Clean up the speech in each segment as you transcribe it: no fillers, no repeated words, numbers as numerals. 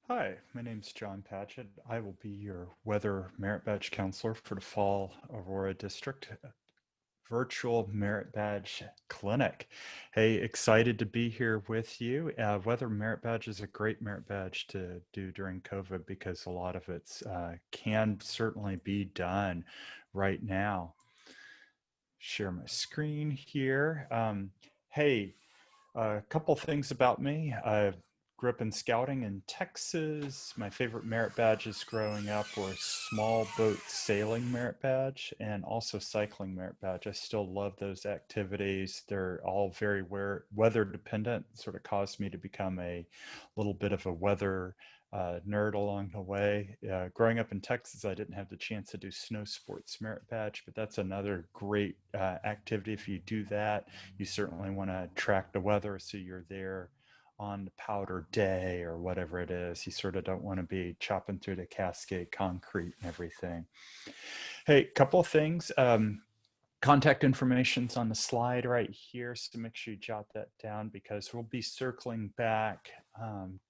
Hi, my name's John Padgett. I will be your Weather Merit Badge Counselor for the Fall Aurora District Virtual Merit Badge Clinic. Hey, excited to be here with you. Weather Merit Badge is a great merit badge to do during COVID because a lot of it can certainly be done right now. Share my screen here. Hey, a couple things about me. I grew up in scouting in Texas. My favorite merit badges growing up were small boat sailing merit badge and also cycling merit badge. I still love those activities. They're all very weather dependent, sort of caused me to become a little bit of a weather nerd along the way. Growing up in Texas, I didn't have the chance to do snow sports merit badge, but that's another great activity. If you do that, you certainly want to track the weather so you're there on the powder day or whatever it is. You sort of don't want to be chopping through the Cascade concrete and everything. Hey, couple of things. Contact information's on the slide right here, so make sure you jot that down because we'll be circling back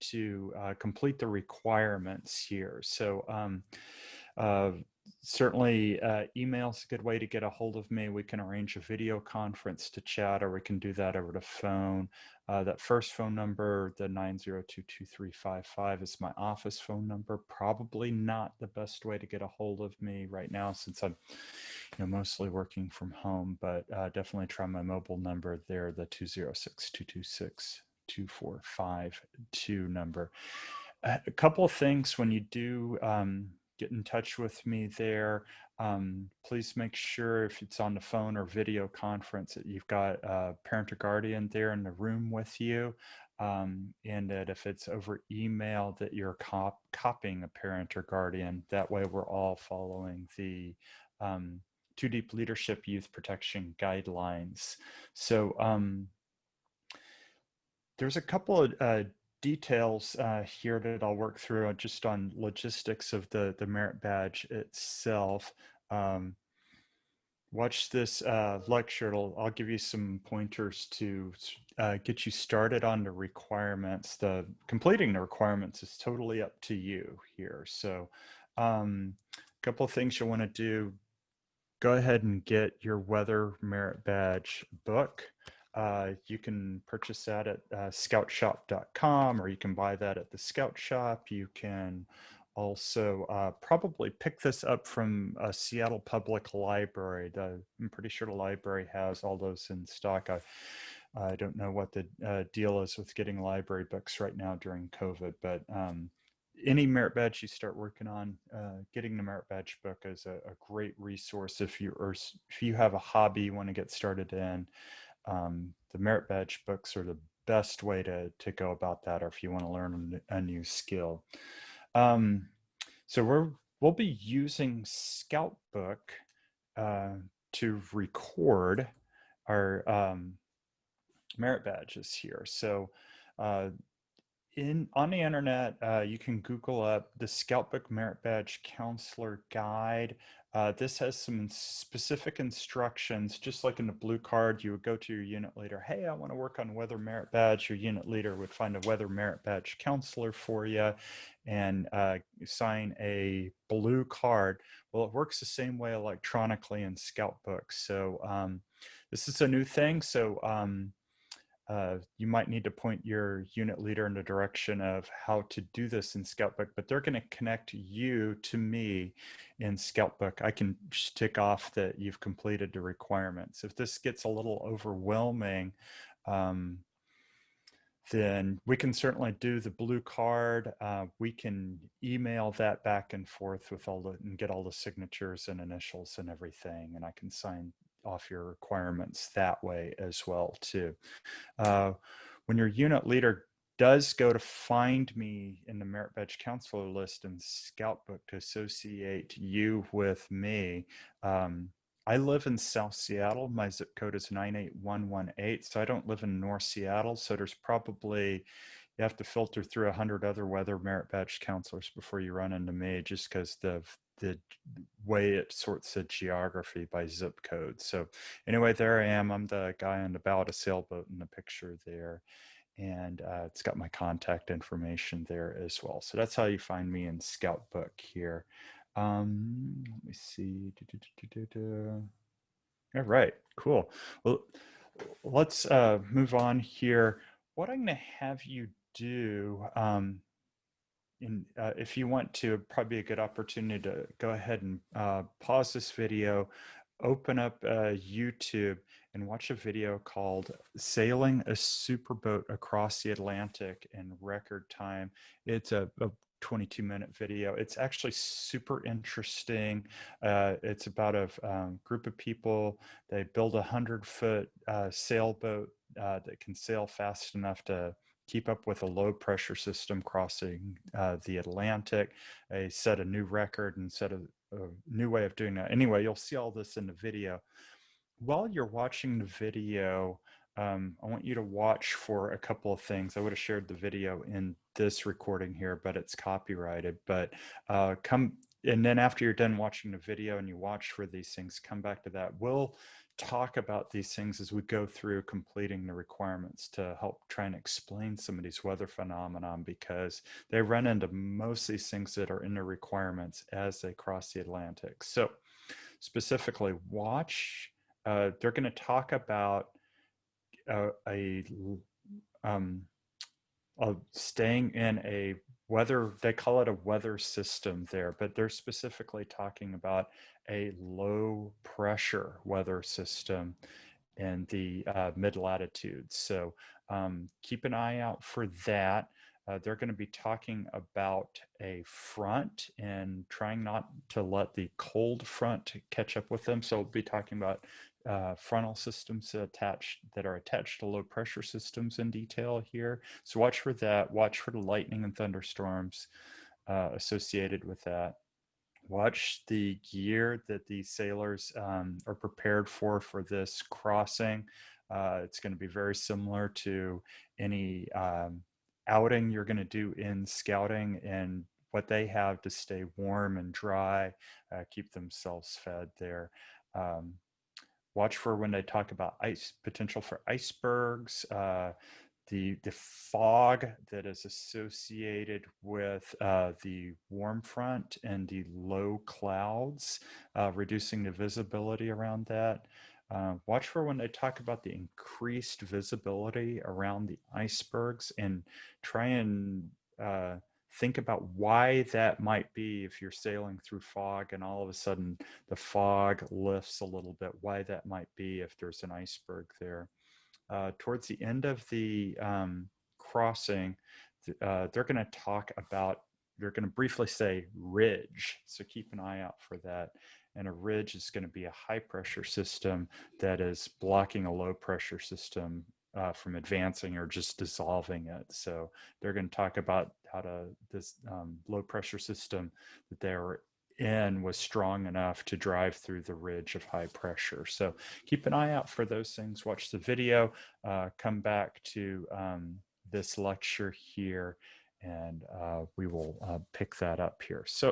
to complete the requirements here. So uh, certainly email's a good way to get a hold of me. We can arrange a video conference to chat, or we can do that over the phone. That first phone number, the 902-2355, is my office phone number. Probably not the best way to get a hold of me right now since I'm mostly working from home, but definitely try my mobile number there, the 206-226-2452 number. A couple of things when you do get in touch with me there, please make sure if it's on the phone or video conference that you've got a parent or guardian there in the room with you. And that if it's over email that you're copying a parent or guardian, that way we're all following the Too Deep Leadership Youth Protection Guidelines. So there's a couple of details here that I'll work through just on logistics of the merit badge itself. Watch this lecture. I'll give you some pointers to get you started on the requirements. The completing the requirements is totally up to you here. So a couple of things you'll want to do. Go ahead and get your Weather Merit Badge book. You can purchase that at scoutshop.com, or you can buy that at the Scout Shop. You can also probably pick this up from a Seattle Public Library. I'm pretty sure the library has all those in stock. I don't know what the deal is with getting library books right now during COVID, but any merit badge you start working on, getting the merit badge book is a great resource if you have a hobby you want to get started in. The merit badge books are the best way to go about that, or if you want to learn a new skill. So we'll be using ScoutBook to record our merit badges here. So on the internet, you can Google up the ScoutBook Merit Badge Counselor Guide. This has some specific instructions, just like in the blue card, you would go to your unit leader. Hey, I want to work on Weather Merit Badge. Your unit leader would find a Weather Merit Badge Counselor for you and sign a blue card. Well, it works the same way electronically in ScoutBook. So this is a new thing. So you might need to point your unit leader in the direction of how to do this in ScoutBook, but they're going to connect you to me in ScoutBook. I can just tick off that you've completed the requirements. If this gets a little overwhelming, then we can certainly do the blue card. We can email that back and forth with and get all the signatures and initials and everything, and I can sign off your requirements that way as well too. When your unit leader does go to find me in the Merit Badge Counselor list in ScoutBook to associate you with me, I live in South Seattle. My zip code is 98118, so I don't live in North Seattle. So there's probably, you have to filter through 100 other Weather Merit Badge counselors before you run into me, just because the way it sorts the geography by zip code. So anyway, there I am. I'm the guy on the bow of a sailboat in the picture there. and it's got my contact information there as well. So that's how you find me in ScoutBook here. Let me see. All right, cool. Well, let's move on here. What I'm going to have you do, if you want to, it'd probably be a good opportunity to go ahead and pause this video, open up YouTube, and watch a video called Sailing a Superboat Across the Atlantic in Record Time. It's a 22-minute video. It's actually super interesting. It's about a group of people. They build a 100-foot sailboat that can sail fast enough to keep up with a low pressure system crossing the Atlantic. They set a new record and set a new way of doing that. Anyway, you'll see all this in the video. While you're watching the video, I want you to watch for a couple of things. I would have shared the video in this recording here, but it's copyrighted. But and then after you're done watching the video and you watch for these things, come back to that. We'll talk about these things as we go through completing the requirements to help try and explain some of these weather phenomenon, because they run into most of these things that are in the requirements as they cross the Atlantic. So specifically, watch. They're going to talk about staying in a weather, they call it a weather system there, but they're specifically talking about a low pressure weather system in the mid latitudes. So keep an eye out for that. They're going to be talking about a front and trying not to let the cold front catch up with them. So we'll be talking about frontal systems that are attached to low pressure systems in detail here. So watch for that. Watch for the lightning and thunderstorms associated with that. Watch the gear that the sailors are prepared for this crossing. It's going to be very similar to any outing you're going to do in scouting, and what they have to stay warm and dry, keep themselves fed there. Watch for when they talk about potential for icebergs, the fog that is associated with the warm front and the low clouds, reducing the visibility around that. Watch for when they talk about the increased visibility around the icebergs, and try and think about why that might be. If you're sailing through fog and all of a sudden the fog lifts a little bit, why that might be if there's an iceberg there. Towards the end of the crossing, they're going to talk about, they're going to briefly say ridge. So keep an eye out for that. And a ridge is going to be a high pressure system that is blocking a low pressure system from advancing or just dissolving it. So they're going to talk about how this low pressure system that they're in was strong enough to drive through the ridge of high pressure. So keep an eye out for those things. Watch the video, come back to this lecture here, and we will pick that up here. So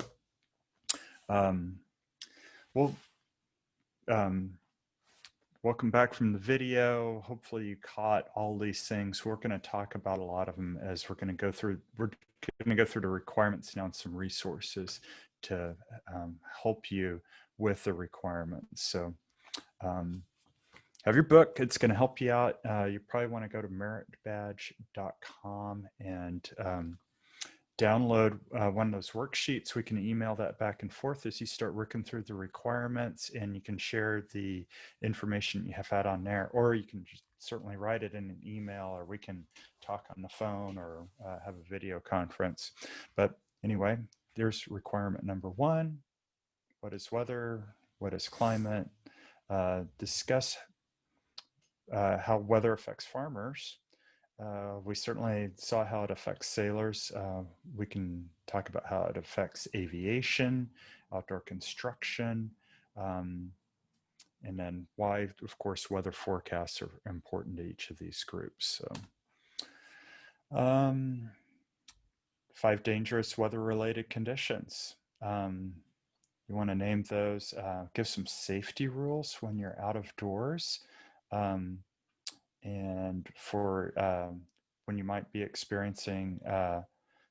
we'll welcome back from the video. Hopefully you caught all these things. We're going to talk about a lot of them as we're going to go through. We're going to go through the requirements now and some resources to help you with the requirements. So have your book. It's going to help you out. You probably want to go to meritbadge.com and download one of those worksheets. We can email that back and forth as you start working through the requirements, and you can share the information you have had on there, or you can just certainly write it in an email, or we can talk on the phone, or have a video conference. But anyway, there's requirement number 1. What is weather? What is climate? Discuss how weather affects farmers. We certainly saw how it affects sailors. We can talk about how it affects aviation, outdoor construction, and then why, of course, weather forecasts are important to each of these groups. So, 5 dangerous weather-related conditions. You want to name those, give some safety rules when you're out of doors. And for when you might be experiencing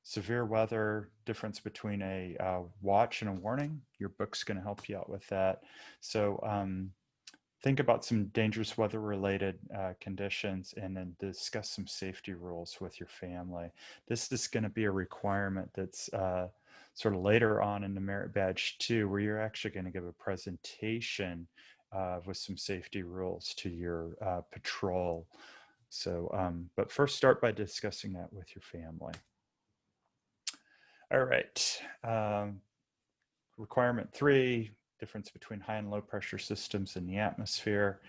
severe weather, difference between a watch and a warning. Your book's going to help you out with that. So think about some dangerous weather-related conditions and then discuss some safety rules with your family. This is going to be a requirement that's sort of later on in the Merit Badge 2, where you're actually going to give a presentation with some safety rules to your patrol. So, but first start by discussing that with your family. All right. Requirement 3, difference between high and low pressure systems in the atmosphere.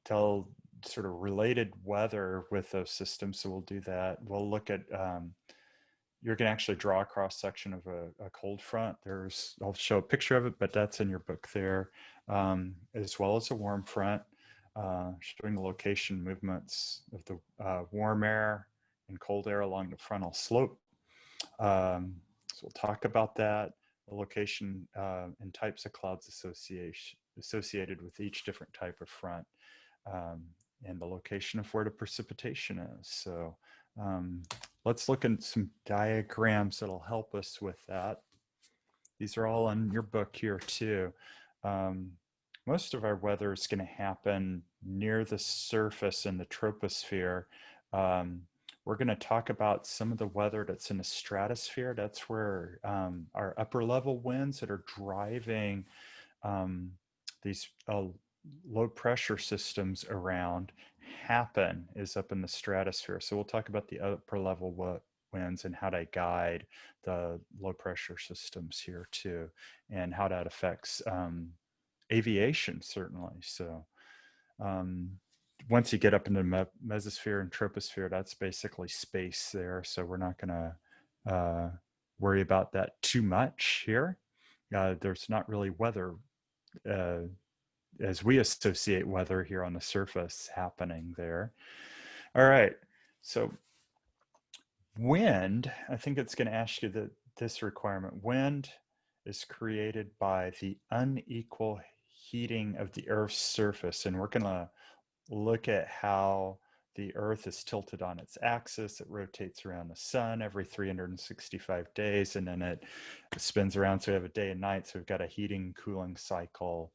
Tell sort of related weather with those systems. So we'll do that. We'll look at, you're going to actually draw a cross section of a cold front. I'll show a picture of it, but that's in your book there, as well as a warm front, showing the location movements of the warm air and cold air along the frontal slope. So we'll talk about that, the location and types of clouds associated with each different type of front, and the location of where the precipitation is. So let's look at some diagrams that'll help us with that. These are all in your book here too. Most of our weather is going to happen near the surface in the troposphere. We're going to talk about some of the weather that's in the stratosphere. That's where our upper level winds that are driving these low pressure systems around happen is up in the stratosphere. So we'll talk about the upper level winds and how they guide the low pressure systems here too, and how that affects aviation certainly. So once you get up into the mesosphere and troposphere, that's basically space there. So we're not going to worry about that too much here. There's not really weather as we associate weather here on the surface happening there. All right. So wind, I think it's going to ask you this requirement. Wind is created by the unequal heating of the Earth's surface. And we're going to look at how the Earth is tilted on its axis. It rotates around the sun every 365 days, and then it spins around. So we have a day and night. So we've got a heating cooling cycle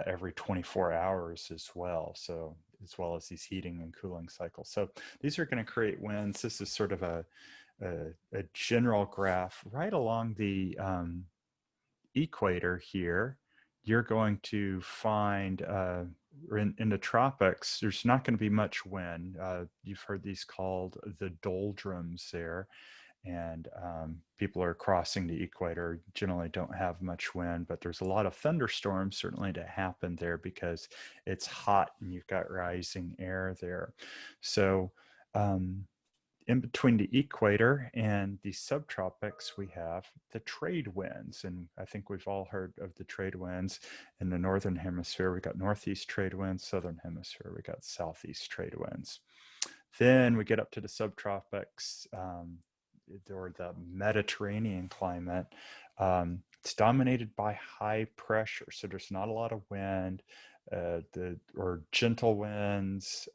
every 24 hours as well. So as well as these heating and cooling cycles. So these are going to create winds. This is sort of a general graph right along the equator here. You're going to find in the tropics, there's not going to be much wind. You've heard these called the doldrums there, and people are crossing the equator, generally don't have much wind, but there's a lot of thunderstorms certainly to happen there because it's hot and you've got rising air there. So in between the equator and the subtropics, we have the trade winds. And I think we've all heard of the trade winds. In the northern hemisphere, we got northeast trade winds. Southern hemisphere, we got southeast trade winds. Then we get up to the subtropics, or the Mediterranean climate. It's dominated by high pressure. So there's not a lot of wind, or gentle winds.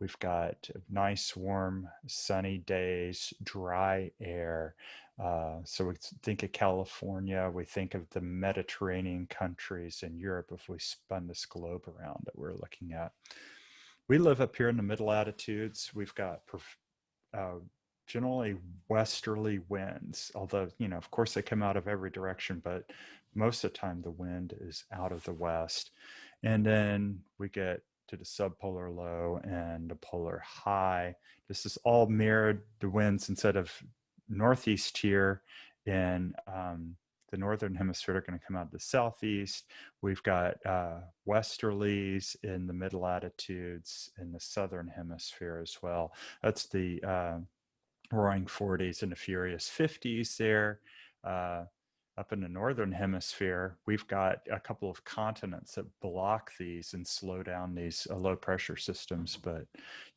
We've got nice, warm, sunny days, dry air. So we think of California, we think of the Mediterranean countries in Europe if we spun this globe around that we're looking at. We live up here in the middle latitudes. We've got generally westerly winds, although, you know, of course they come out of every direction, but most of the time the wind is out of the west. And then we get to the subpolar low and the polar high. This is all mirrored. The winds, instead of northeast here in the northern hemisphere, are going to come out of the southeast. We've got westerlies in the mid latitudes in the southern hemisphere as well. That's the roaring 40s and the furious 50s there. Up in the northern hemisphere, we've got a couple of continents that block these and slow down these low pressure systems, but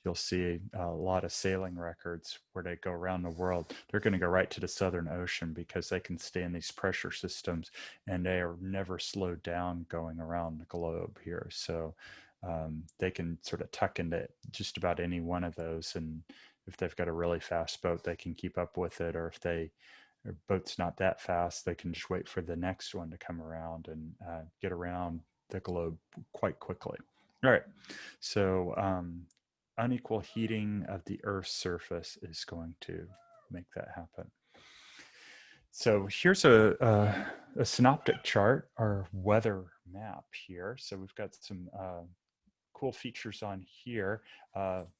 you'll see a lot of sailing records where they go around the world. They're going to go right to the Southern Ocean because they can stay in these pressure systems and they are never slowed down going around the globe here. So they can sort of tuck into just about any one of those. And if they've got a really fast boat, they can keep up with it. Or if their boat's not that fast, they can just wait for the next one to come around and get around the globe quite quickly. All right, so unequal heating of the Earth's surface is going to make that happen. So here's a synoptic chart, our weather map here. So we've got some cool features on here.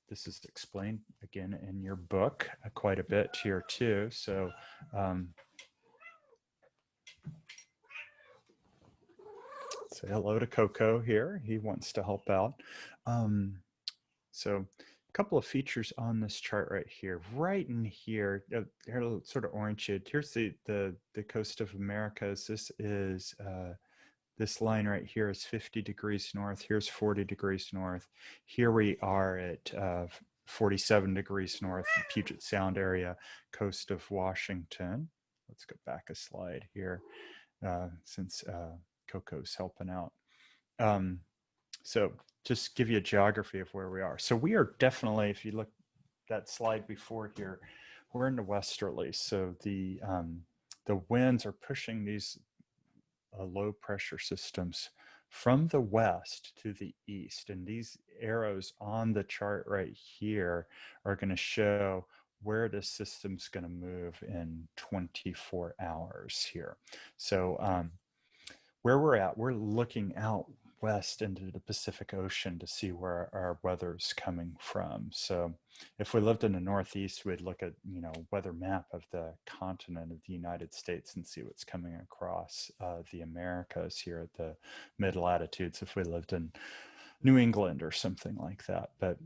This is explained again in your book quite a bit here too. So say hello to Coco here. He wants to help out. So a couple of features on this chart right here. Right in here, they're sort of oranged. Here's the coast of Americas. This is this line right here is 50 degrees north. Here's 40 degrees north. Here we are at 47 degrees north, Puget Sound area, coast of Washington. Let's go back a slide here since Coco's helping out. So just give you a geography of where we are. So we are definitely, if you look that slide before here, we're in the westerlies. So the winds are pushing these low pressure systems from the west to the east. And these arrows on the chart right here are going to show where the system's going to move in 24 hours here. So where we're at, we're looking out west into the Pacific Ocean to see where our weather's coming from. So if we lived in the Northeast, we'd look at, weather map of the continent of the United States and see what's coming across the Americas here at the mid latitudes if we lived in New England or something like that. But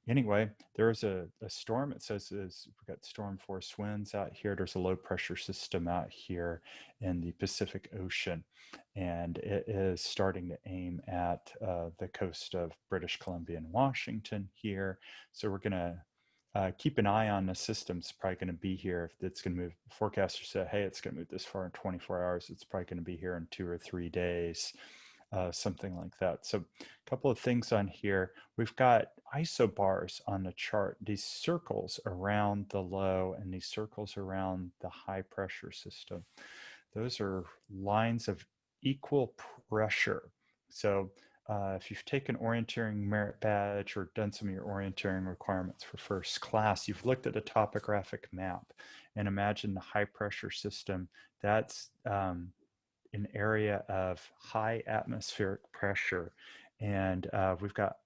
anyway, there's a storm. It says we've got storm force winds out here. There's a low pressure system out here in the Pacific Ocean, and it is starting to aim at the coast of British Columbia and Washington here. So we're going to keep an eye on the system. It's probably going to be here. If it's going to move, forecasters say, hey, it's going to move this far in 24 hours. It's probably going to be here in 2 or 3 days. Something like that. So a couple of things on here. We've got isobars on the chart, these circles around the low and these circles around the high pressure system. Those are lines of equal pressure. So if you've taken orienteering merit badge or done some of your orienteering requirements for first class, you've looked at a topographic map and imagine the high pressure system. That's an area of high atmospheric pressure, and we've got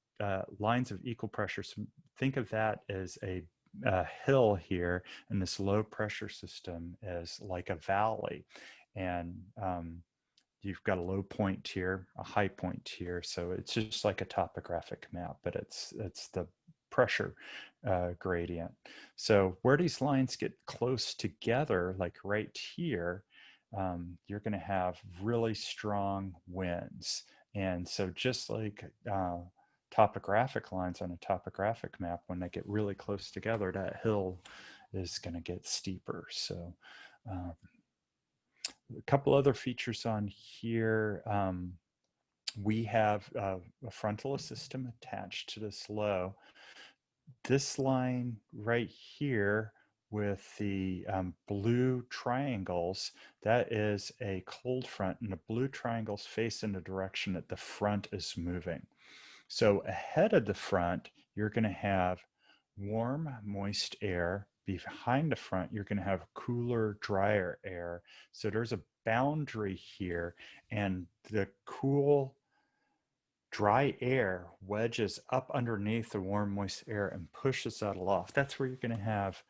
lines of equal pressure. So think of that as a hill here, and this low pressure system is like a valley, and you've got a low point here, a high point here. So it's just like a topographic map, but it's the pressure gradient. So where these lines get close together, like right here, you're going to have really strong winds. And so just like topographic lines on a topographic map, when they get really close together, that hill is going to get steeper. So a couple other features on here. We have a frontal system attached to this low. This line right here with the blue triangles, that is a cold front, and the blue triangles face in the direction that the front is moving. So ahead of the front, you're going to have warm, moist air. Behind the front, you're going to have cooler, drier air. So there's a boundary here, and the cool, dry air wedges up underneath the warm, moist air and pushes that aloft. That's where you're going to have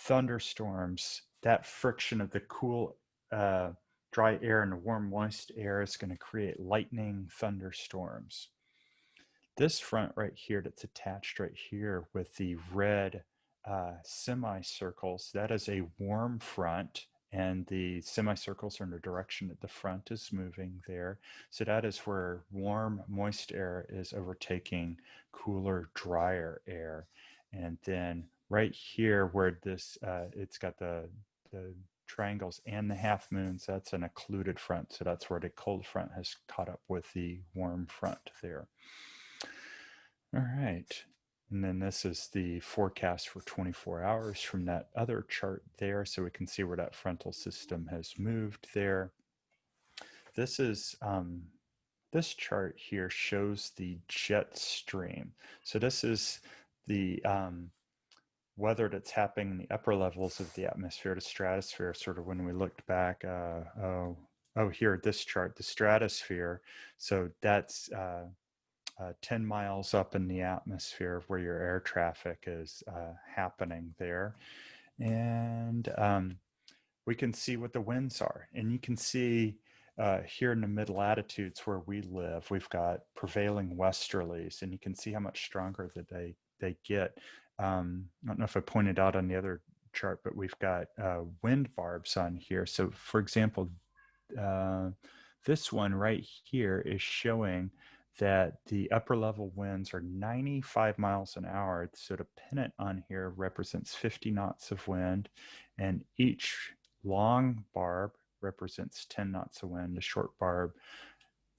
thunderstorms. That friction of the cool, dry air and the warm, moist air is going to create lightning thunderstorms. This front right here that's attached right here with the red semicircles, that is a warm front, and the semicircles are in the direction that the front is moving there. So that is where warm, moist air is overtaking cooler, drier air. And then right here where this, it's got the triangles and the half moons, that's an occluded front. So that's where the cold front has caught up with the warm front there. All right. And then this is the forecast for 24 hours from that other chart there. So we can see where that frontal system has moved there. This is this chart here shows the jet stream. So this is the weather that's happening in the upper levels of the atmosphere to stratosphere. Sort of when we looked back, here, this chart, the stratosphere. So that's 10 miles up in the atmosphere where your air traffic is happening there. And we can see what the winds are. And you can see here in the mid latitudes where we live, we've got prevailing westerlies, and you can see how much stronger that they get. I don't know if I pointed out on the other chart, but we've got wind barbs on here. So, for example, uh, this one right here is showing that the upper level winds are 95 miles an hour. So the pennant on here represents 50 knots of wind, and each long barb represents 10 knots of wind. The short barb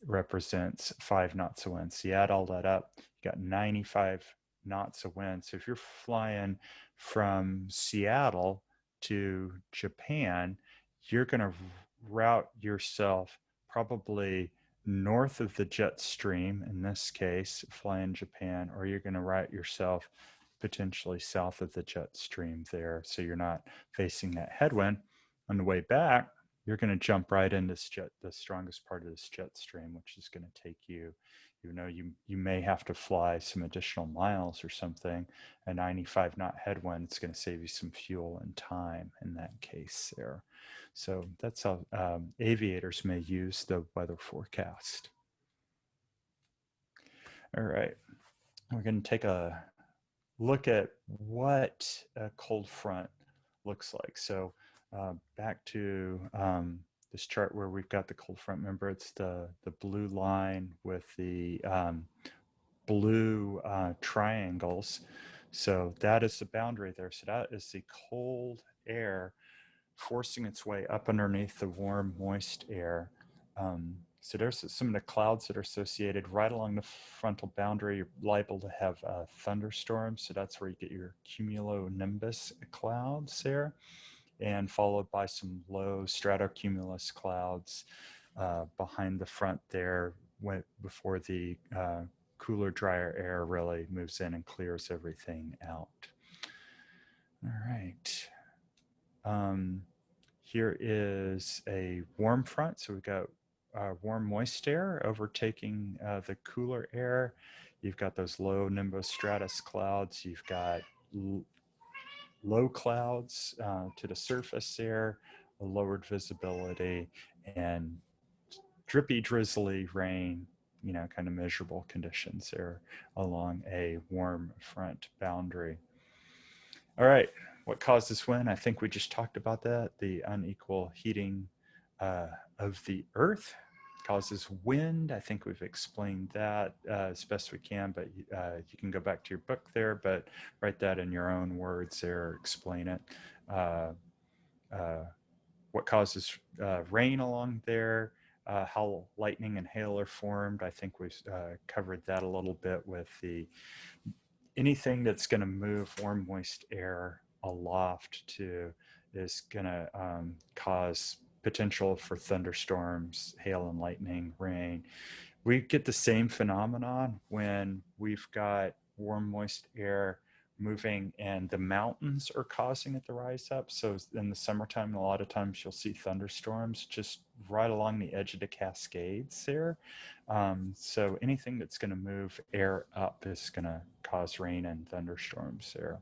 represents 5 knots of wind. So you add all that up, you got 95 knots of wind. So if you're flying from Seattle to Japan, you're going to route yourself probably north of the jet stream, in this case, flying Japan, or you're going to route yourself potentially south of the jet stream there. So you're not facing that headwind. On the way back, you're going to jump right into the strongest part of this jet stream, which is going to take you, even though you may have to fly some additional miles or something, a 95 knot headwind, it's going to save you some fuel and time in that case there. So that's how aviators may use the weather forecast. All right, we're going to take a look at what a cold front looks like. So back to this chart where we've got the cold front. Remember, it's the blue line with the blue triangles. So that is the boundary there. So that is the cold air forcing its way up underneath the warm, moist air. So there's some of the clouds that are associated right along the frontal boundary. You're liable to have thunderstorms. So that's where you get your cumulonimbus clouds there, and followed by some low stratocumulus clouds behind the front there before the cooler, drier air really moves in and clears everything out. All right. Here is a warm front. So we've got warm, moist air overtaking the cooler air. You've got those low nimbostratus clouds. You've got low clouds to the surface there, a lowered visibility, and drippy, drizzly rain, kind of miserable conditions there along a warm front boundary. All right, what causes wind? I think we just talked about that. The unequal heating of the earth causes wind. I think we've explained that as best we can, but you can go back to your book there, but write that in your own words there, explain it. What causes rain along there, how lightning and hail are formed. I think we've covered that a little bit with anything that's going to move warm, moist air aloft is going to cause potential for thunderstorms, hail and lightning, rain. We get the same phenomenon when we've got warm, moist air moving and the mountains are causing it to rise up. So in the summertime, a lot of times you'll see thunderstorms just right along the edge of the Cascades there. So anything that's going to move air up is going to cause rain and thunderstorms there.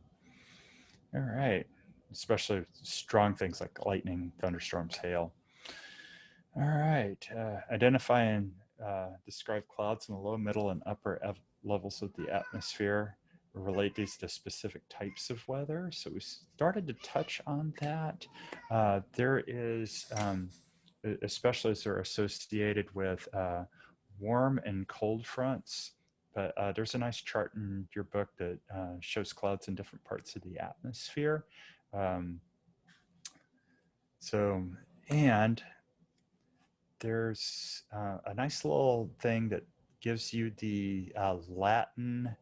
All right, especially strong things like lightning, thunderstorms, hail. All right, identify and describe clouds in the low, middle, and upper levels of the atmosphere. Relate these to specific types of weather. So we started to touch on that. There is, especially as they're associated with warm and cold fronts, but there's a nice chart in your book that shows clouds in different parts of the atmosphere. And there's a nice little thing that gives you the Latin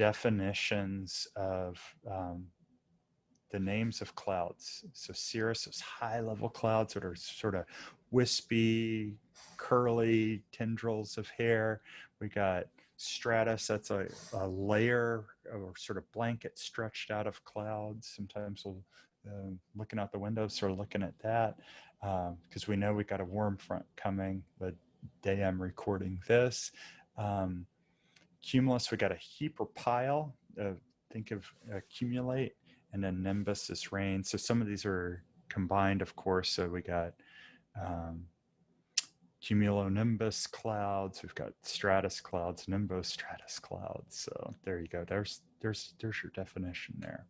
definitions of the names of clouds. So cirrus is high-level clouds that are sort of wispy, curly tendrils of hair. We got stratus, that's a layer or sort of blanket stretched out of clouds. Sometimes we'll, looking out the window, sort of looking at that, because we know we got a warm front coming the day I'm recording this. Cumulus, we got a heap or pile. Think of accumulate, and then nimbus is rain. So some of these are combined, of course. So we got cumulonimbus clouds. We've got stratus clouds, nimbostratus clouds. So there you go. There's your definition there.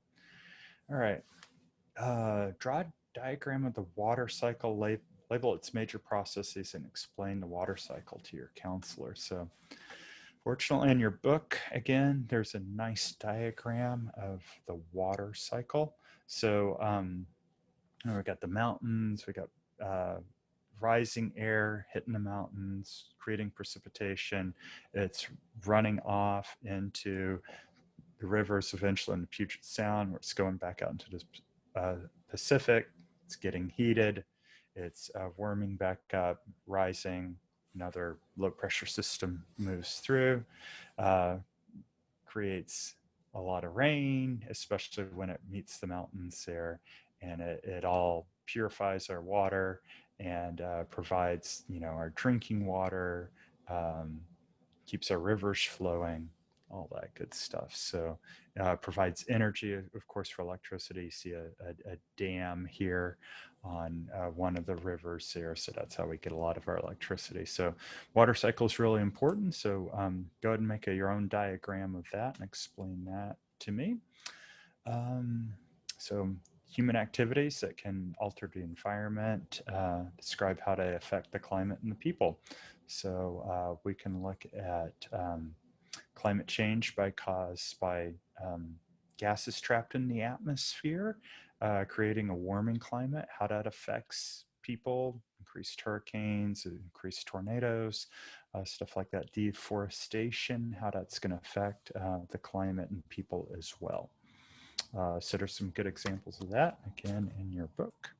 All right. Draw a diagram of the water cycle. Label its major processes and explain the water cycle to your counselor. So fortunately, in your book, again, there's a nice diagram of the water cycle. So we got the mountains, we got rising air hitting the mountains, creating precipitation. It's running off into the rivers, eventually in the Puget Sound, where it's going back out into the Pacific. It's getting heated. It's warming back up, rising. Another low pressure system moves through, creates a lot of rain, especially when it meets the mountains there, and it all purifies our water and provides, our drinking water, keeps our rivers flowing, all that good stuff. So provides energy, of course, for electricity. You see a dam here on one of the rivers there. So that's how we get a lot of our electricity. So water cycle is really important. So go ahead and make your own diagram of that and explain that to me. So human activities that can alter the environment, describe how they affect the climate and the people. So we can look at climate change caused by gases trapped in the atmosphere, creating a warming climate, how that affects people, increased hurricanes, increased tornadoes, stuff like that. Deforestation, how that's going to affect the climate and people as well. So there's some good examples of that, again, in your book.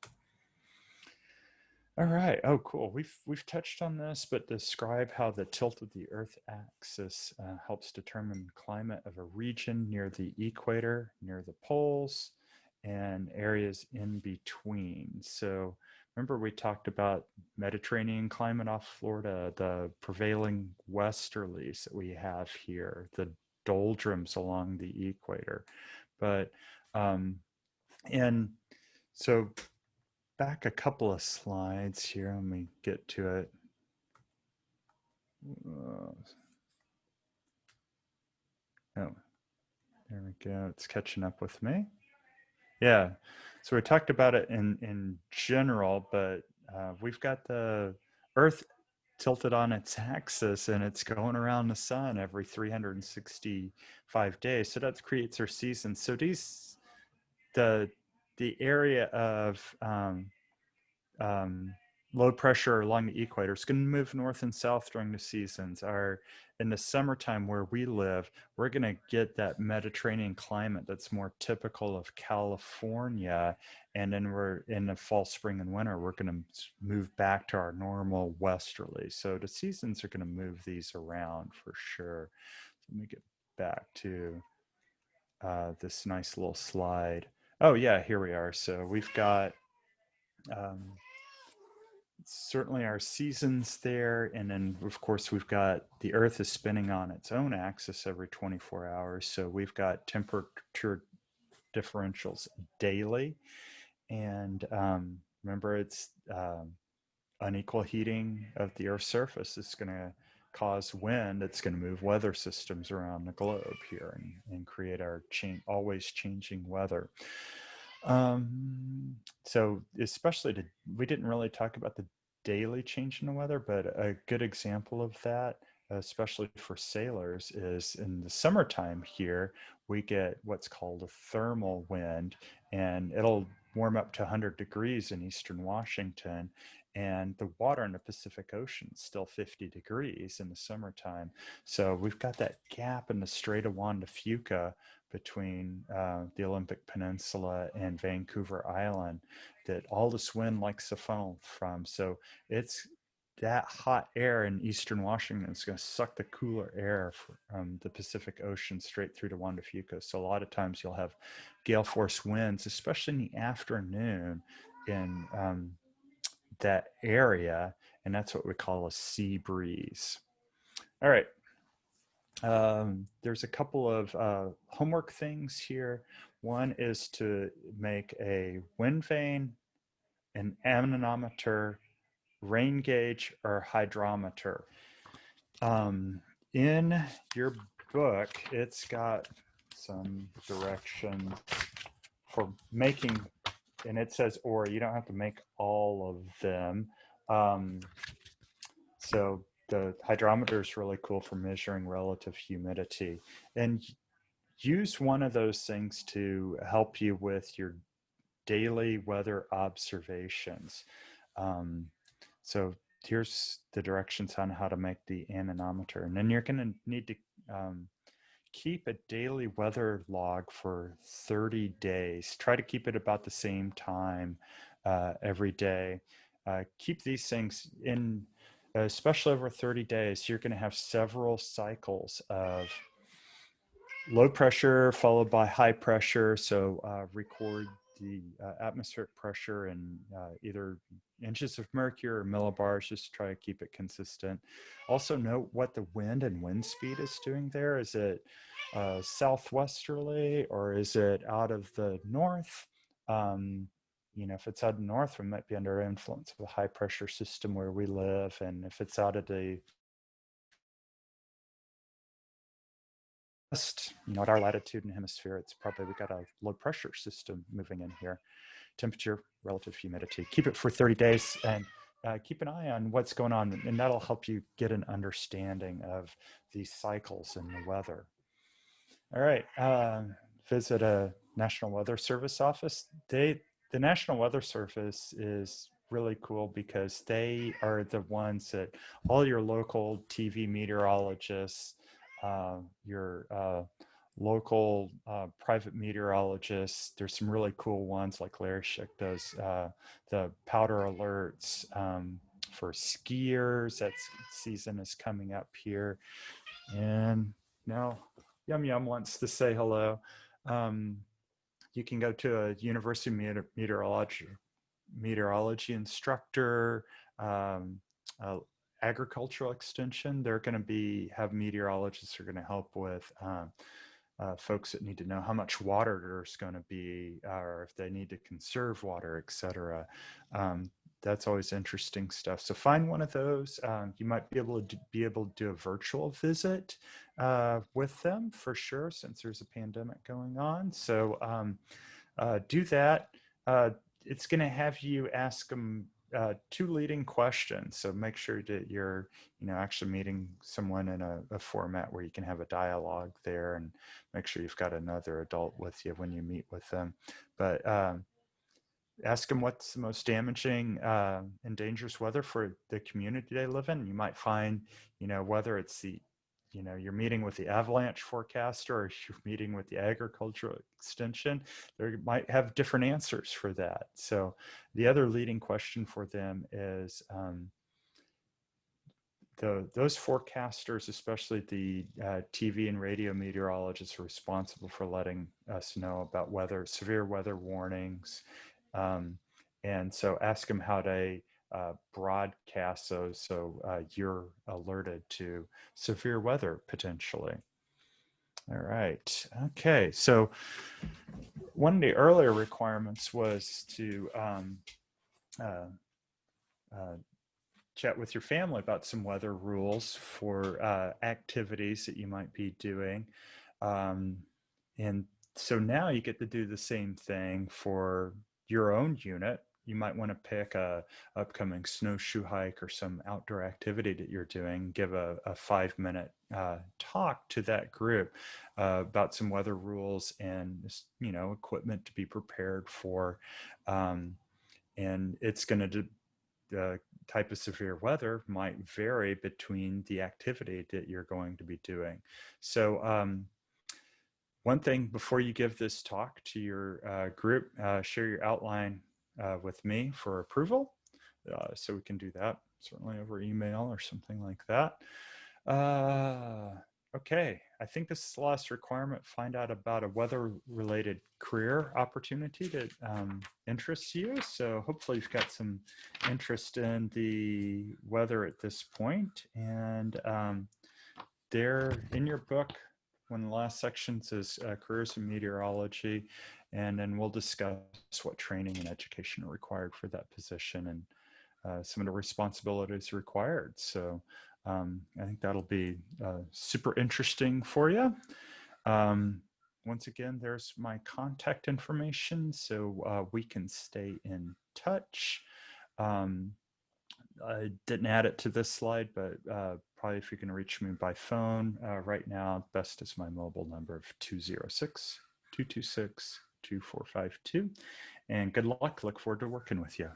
All right. Oh, cool. We've touched on this, but describe how the tilt of the Earth axis helps determine climate of a region near the equator, near the poles, and areas in between. So remember we talked about Mediterranean climate off Florida, the prevailing westerlies that we have here, the doldrums along the equator. But, and so back a couple of slides here. Let me get to it. Oh, there we go. It's catching up with me. Yeah. So we talked about it in general, but we've got the Earth tilted on its axis and it's going around the sun every 365 days. So that creates our seasons. So the area of low pressure along the equator is going to move north and south during the seasons. In the summertime where we live, we're going to get that Mediterranean climate that's more typical of California. And then we're in the fall, spring, and winter, we're going to move back to our normal westerly. So the seasons are going to move these around for sure. So let me get back to this nice little slide. Oh yeah, here we are. So we've got certainly our seasons there, and then of course we've got the Earth is spinning on its own axis every 24 hours, so we've got temperature differentials daily, and remember it's unequal heating of the Earth's surface is going to cause wind. It's going to move weather systems around the globe here and create our always changing weather. So especially we didn't really talk about the daily change in the weather, but a good example of that, especially for sailors, is in the summertime here, we get what's called a thermal wind, and it'll warm up to 100 degrees in eastern Washington, and the water in the Pacific Ocean is still 50 degrees in the summertime. So we've got that gap in the Strait of Juan de Fuca between the Olympic Peninsula and Vancouver Island that all this wind likes to funnel from. So it's that hot air in eastern Washington is going to suck the cooler air from the Pacific Ocean straight through to Juan de Fuca. So a lot of times you'll have gale force winds, especially in the afternoon in that area, and that's what we call a sea breeze. All right. There's a couple of homework things here. One is to make a wind vane, an anemometer, rain gauge, or hydrometer. In your book, it's got some directions for making, and it says Aurora. You don't have to make all of them. So the hydrometer is really cool for measuring relative humidity. And use one of those things to help you with your daily weather observations. So here's the directions on how to make the anemometer. And then you're going to need to keep a daily weather log for 30 days. Try to keep it about the same time every day. Keep these things in, especially over 30 days. You're going to have several cycles of low pressure followed by high pressure. So record the atmospheric pressure in either inches of mercury or millibars, just to try to keep it consistent. Also note what the wind and wind speed is doing there. Is it southwesterly or is it out of the north? If it's out of the north, we might be under influence of a high pressure system where we live. And if it's out of the at our latitude and hemisphere, it's probably we got a low pressure system moving in here. Temperature, relative humidity. Keep it for 30 days and keep an eye on what's going on, and that'll help you get an understanding of these cycles in the weather. All right, visit a National Weather Service office. The National Weather Service is really cool because they are the ones that all your local TV meteorologists, your local private meteorologists. There's some really cool ones like Larry Schick does the powder alerts for skiers. That season is coming up here. And now Yum Yum wants to say hello. You can go to a university meteorology instructor, agricultural extension. They're going to have meteorologists who are going to help with folks that need to know how much water there's going to be, or if they need to conserve water, etc. That's always interesting stuff. So find one of those. You might be able to do a virtual visit with them for sure, since there's a pandemic going on. So do that. It's going to have you ask them two leading questions. So make sure that you're, actually meeting someone in a format where you can have a dialogue there, and make sure you've got another adult with you when you meet with them. But ask them what's the most damaging and dangerous weather for the community they live in. You might find, whether it's you're meeting with the avalanche forecaster or you're meeting with the agricultural extension, they might have different answers for that. So the other leading question for them is those forecasters, especially the TV and radio meteorologists, are responsible for letting us know about severe weather warnings. And so ask them how they broadcast those so you're alerted to severe weather potentially. All right. Okay. So one of the earlier requirements was to chat with your family about some weather rules for activities that you might be doing. And so now you get to do the same thing for your own unit. You might want to pick a upcoming snowshoe hike or some outdoor activity that you're doing, give a 5-minute talk to that group about some weather rules and, equipment to be prepared for. And it's going to the type of severe weather might vary between the activity that you're going to be doing. So one thing before you give this talk to your group, share your outline with me for approval. So we can do that certainly over email or something like that. Okay, I think this is the last requirement. Find out about a weather-related career opportunity that interests you. So hopefully you've got some interest in the weather at this point. And there in your book, one of the last sections is careers in meteorology. And then we'll discuss what training and education are required for that position and some of the responsibilities required. So I think that'll be super interesting for you. Once again, there's my contact information, so we can stay in touch. I didn't add it to this slide, but probably if you can reach me by phone right now, best is my mobile number of 206-226-2452. And good luck. Look forward to working with you.